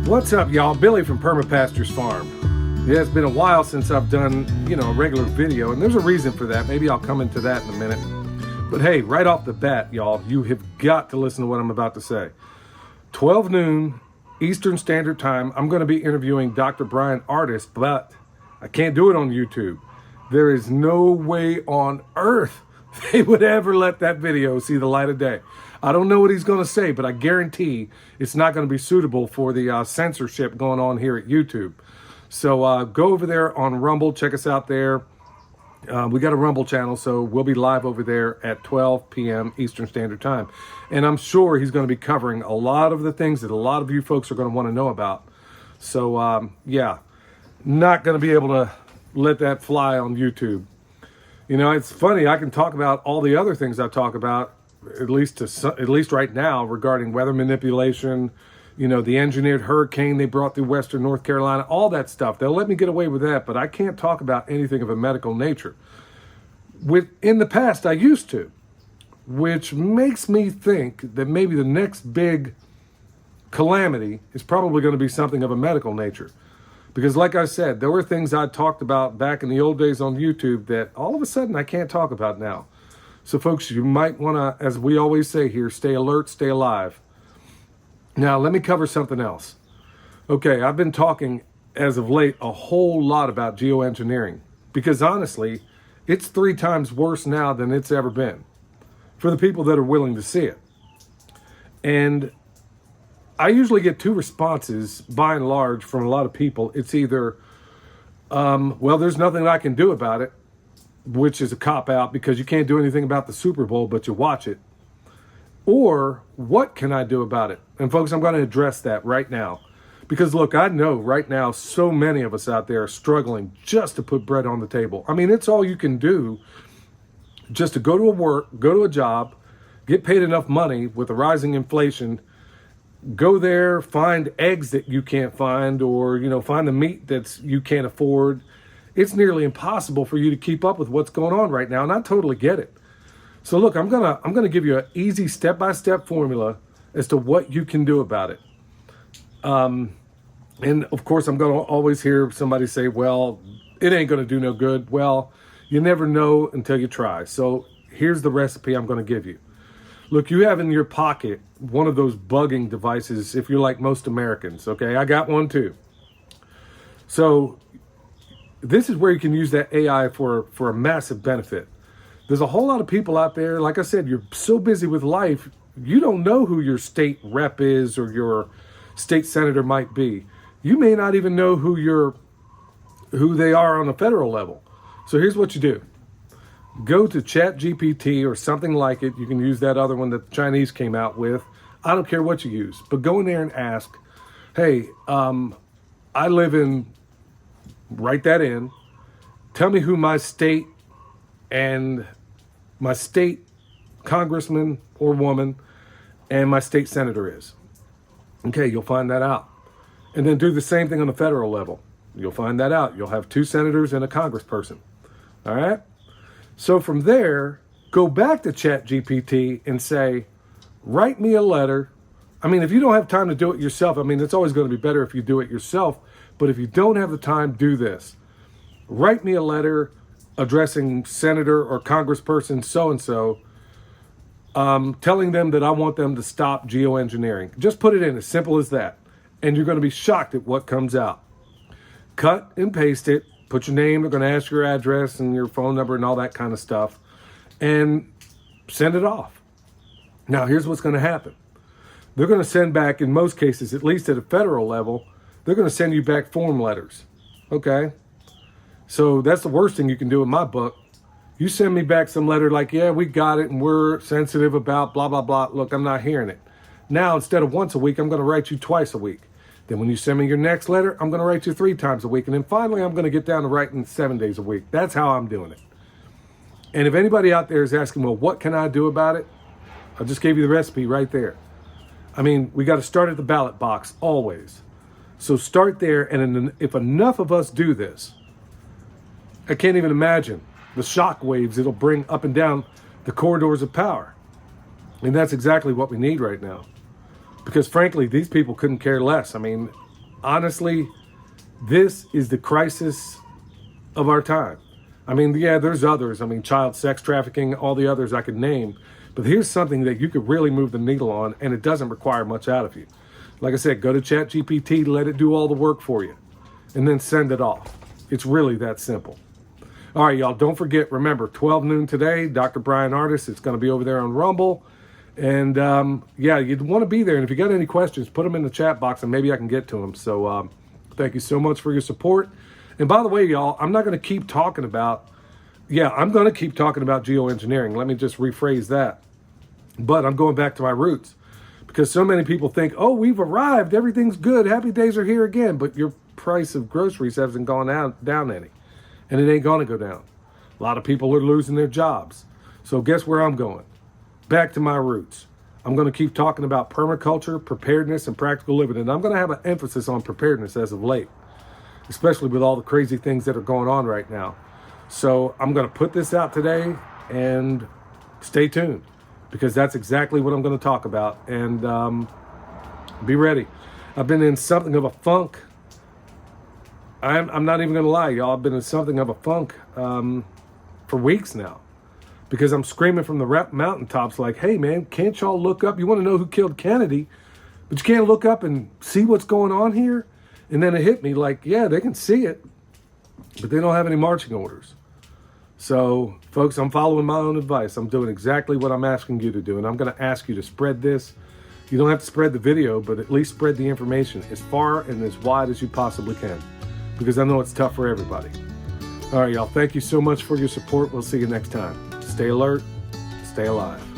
What's up, y'all? Billy from Perma Pastures Farm. Yeah, it's been a while since I've done, a regular video, and there's a reason for that. Maybe I'll come into that in a minute. But hey, right off the bat, y'all, you have got to listen to what I'm about to say. 12 noon Eastern Standard Time, I'm going to be interviewing Dr. Brian Artist, but I can't do it on YouTube. There is no way on earth they would ever let that video see the light of day. I don't know what he's going to say, but I guarantee it's not going to be suitable for the censorship going on here at YouTube. So go over there on Rumble. Check us out there. We got a Rumble channel, so we'll be live over there at 12 p.m. Eastern Standard Time. And I'm sure he's going to be covering a lot of the things that a lot of you folks are going to want to know about. So, yeah, not going to be able to let that fly on YouTube. You know, it's funny. I can talk about all the other things I talk about, at least right now, regarding weather manipulation, the engineered hurricane they brought through Western North Carolina, all that stuff. They'll let me get away with that, but I can't talk about anything of a medical nature. In the past, I used to, which makes me think that maybe the next big calamity is probably going to be something of a medical nature. Because like I said, there were things I talked about back in the old days on YouTube that all of a sudden I can't talk about now. So folks, you might want to, as we always say here, stay alert, stay alive. Now, let me cover something else. Okay, I've been talking as of late a whole lot about geoengineering because honestly, it's 3 times worse now than it's ever been for the people that are willing to see it. And I usually get 2 responses by and large from a lot of people. It's either, well, there's nothing I can do about it, which is a cop-out because you can't do anything about the Super Bowl, but you watch it. Or, what can I do about it? And folks, I'm going to address that right now. Because look, I know right now so many of us out there are struggling just to put bread on the table. I mean, it's all you can do just to go to a job, get paid enough money with the rising inflation, go there, find eggs that you can't find, or, find the meat that you can't afford. It's nearly impossible for you to keep up with what's going on right now, and I totally get it. So look, I'm gonna give you an easy step-by-step formula as to what you can do about it. And of course, I'm gonna always hear somebody say, well, it ain't gonna do no good. Well, you never know until you try. So here's the recipe I'm gonna give you. Look, you have in your pocket one of those bugging devices if you're like most Americans, okay? I got one too. So this is where you can use that AI for a massive benefit. There's a whole lot of people out there, like I said, you're so busy with life, you don't know who your state rep is or your state senator might be. You may not even know who they are on a federal level. So here's what you do. Go to ChatGPT or something like it. You can use that other one that the Chinese came out with. I don't care what you use, but go in there and ask, hey, I live in, write that in, tell me who my state and my state congressman or woman and my state senator is. Okay, you'll find that out. And then do the same thing on the federal level. You'll find that out. You'll have 2 senators and a congressperson. All right? So from there, go back to ChatGPT and say, write me a letter. I mean, if you don't have time to do it yourself, it's always going to be better if you do it yourself. But if you don't have the time, do this. Write me a letter addressing Senator or Congressperson so-and-so, telling them that I want them to stop geoengineering. Just put it in, as simple as that. And you're going to be shocked at what comes out. Cut and paste it. Put your name. They're going to ask your address and your phone number and all that kind of stuff. And send it off. Now, here's what's going to happen. They're going to send back, in most cases, at least at a federal level, they're going to send you back form letters. Okay? So that's the worst thing you can do in my book. You send me back some letter like, yeah, we got it and we're sensitive about blah, blah, blah. Look, I'm not hearing it. Now, instead of once a week, I'm going to write you twice a week. Then when you send me your next letter, I'm going to write you 3 times a week. And then finally, I'm going to get down to writing 7 days a week. That's how I'm doing it. And if anybody out there is asking, well, what can I do about it? I just gave you the recipe right there. We got to start at the ballot box always. So start there. And if enough of us do this, I can't even imagine the shock waves it'll bring up and down the corridors of power. And that's exactly what we need right now. Because frankly, these people couldn't care less. honestly, this is the crisis of our time. I mean, yeah, there's others. I mean, child sex trafficking, all the others I could name. But here's something that you could really move the needle on, and it doesn't require much out of you. Like I said, go to ChatGPT, let it do all the work for you, and then send it off. It's really that simple. All right, y'all, don't forget, remember, 12 noon today, Dr. Brian Artis. It's going to be over there on Rumble. And yeah, you'd want to be there. And if you got any questions, put them in the chat box and maybe I can get to them. So thank you so much for your support. And by the way, y'all, I'm not going to keep talking about, I'm going to keep talking about geoengineering. Let me just rephrase that. But I'm going back to my roots because so many people think, oh, we've arrived. Everything's good. Happy days are here again. But your price of groceries hasn't gone down any. And it ain't going to go down. A lot of people are losing their jobs. So guess where I'm going? Back to my roots. I'm going to keep talking about permaculture, preparedness, and practical living. And I'm going to have an emphasis on preparedness as of late, especially with all the crazy things that are going on right now. So I'm going to put this out today and stay tuned because that's exactly what I'm going to talk about. And be ready. I've been in something of a funk. I'm not even going to lie, y'all. I've been in something of a funk for weeks now because I'm screaming from the mountaintops like, hey, man, can't y'all look up? You want to know who killed Kennedy, but you can't look up and see what's going on here? And then it hit me like, yeah, they can see it, but they don't have any marching orders. So, folks, I'm following my own advice. I'm doing exactly what I'm asking you to do, and I'm going to ask you to spread this. You don't have to spread the video, but at least spread the information as far and as wide as you possibly can, because I know it's tough for everybody. All right, y'all, thank you so much for your support. We'll see you next time. Stay alert, stay alive.